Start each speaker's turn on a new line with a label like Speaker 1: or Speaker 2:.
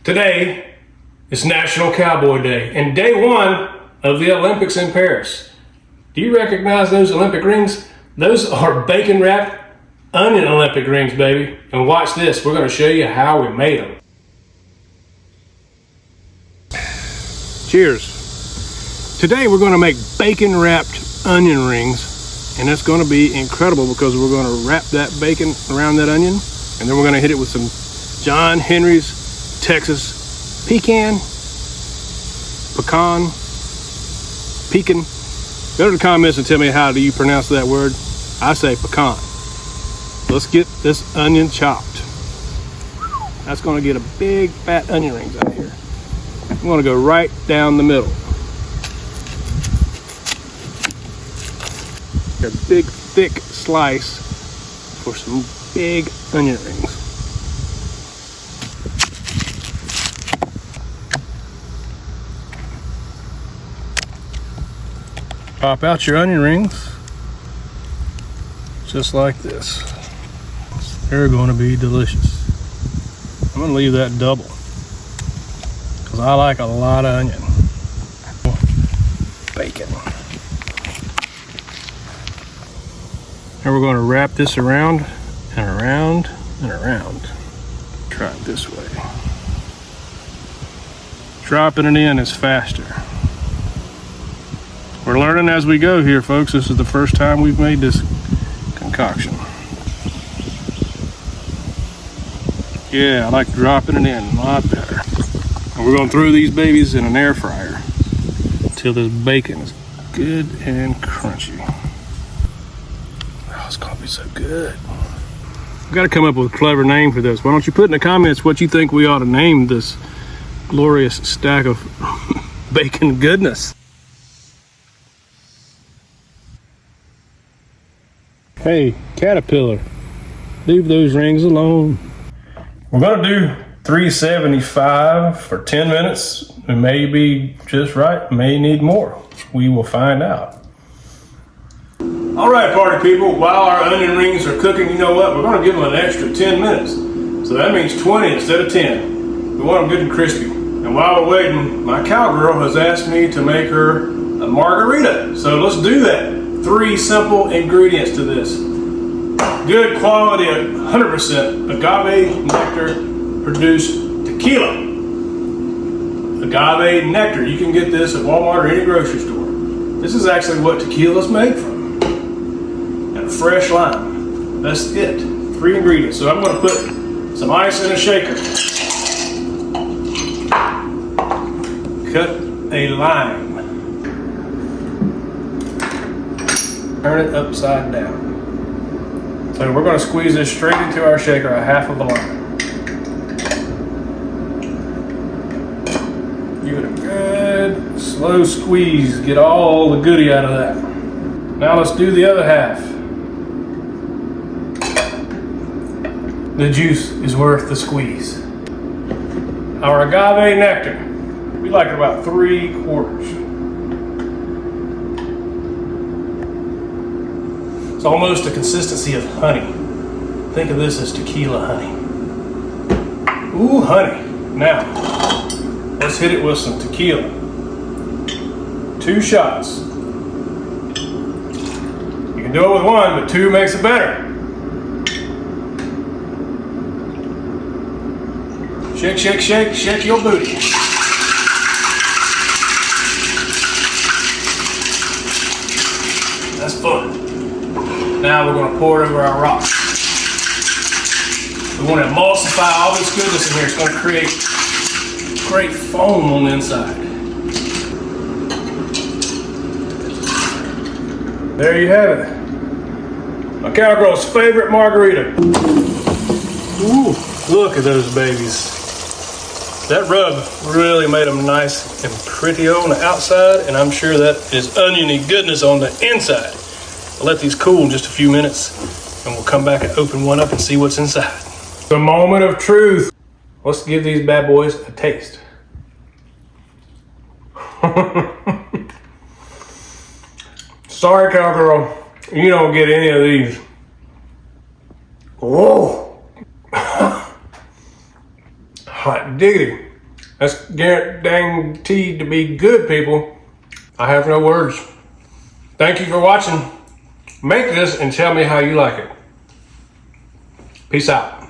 Speaker 1: Today is National Cowboy Day and day one of the Olympics in Paris. Do you recognize those Olympic rings? Those are bacon wrapped onion Olympic rings, baby. And watch this, we're gonna show you how we made them. Cheers. Today we're gonna make bacon wrapped onion rings, and it's gonna be incredible because we're gonna wrap that bacon around that onion, and then we're gonna hit it with some John Henry's Texas pecan. Go to the comments and tell me how do you pronounce that word. I say pecan. Let's get this onion chopped. That's gonna get a big fat onion rings out here. I'm gonna go right down the middle. A big thick slice for some big onion rings. Pop out your onion rings just like this. They're going to be delicious. I'm going to leave that double because I like a lot of onion. Bacon. And we're going to wrap this around and around and around. Try it this way. Dropping it in is faster. We're learning as we go here, folks. This is the first time we've made this concoction. Yeah, I like dropping it in a lot better. And we're gonna throw these babies in an air fryer until this bacon is good and crunchy. Oh, it's gonna be so good. We've got to come up with a clever name for this. Why don't you put in the comments what you think we ought to name this glorious stack of bacon goodness. Hey, caterpillar, leave those rings alone. We're gonna do 375 for 10 minutes. It may be just right, may need more. We will find out. All right, party people, while our onion rings are cooking, you know what? We're gonna give them an extra 10 minutes. So that means 20 instead of 10. We want them good and crispy. And while we're waiting, my cowgirl has asked me to make her a margarita. So let's do that. 3 simple ingredients to this. Good quality, 100% agave nectar produced tequila. Agave nectar, you can get this at Walmart or any grocery store. This is actually what tequila is made from. And a fresh lime. That's it. 3 ingredients. So I'm going to put some ice in a shaker. Cut a lime. Turn it upside down. So we're going to squeeze this straight into our shaker, a half of a lime. Give it a good slow squeeze, get all the goodie out of that. Now let's do the other half. The juice is worth the squeeze. Our agave nectar, we like it about 3/4. It's almost the consistency of honey. Think of this as tequila honey. Ooh, honey. Now, let's hit it with some tequila. 2 shots. You can do it with 1, but 2 makes it better. Shake, shake, shake, shake your booty. That's fun. Now we're going to pour it over our rock. We want to emulsify all this goodness in here. It's going to create great foam on the inside. There you have it. My cowgirl's favorite margarita. Ooh, look at those babies. That rub really made them nice and pretty on the outside, and I'm sure that is oniony goodness on the inside. I'll let these cool in just a few minutes, and we'll come back and open one up and see what's inside. The moment of truth. Let's give these bad boys a taste. Sorry, cowgirl, you don't get any of these. Whoa. Hot diggity. That's guaranteed to be good, people. I have no words. Thank you for watching. Make this and tell me how you like it. Peace out.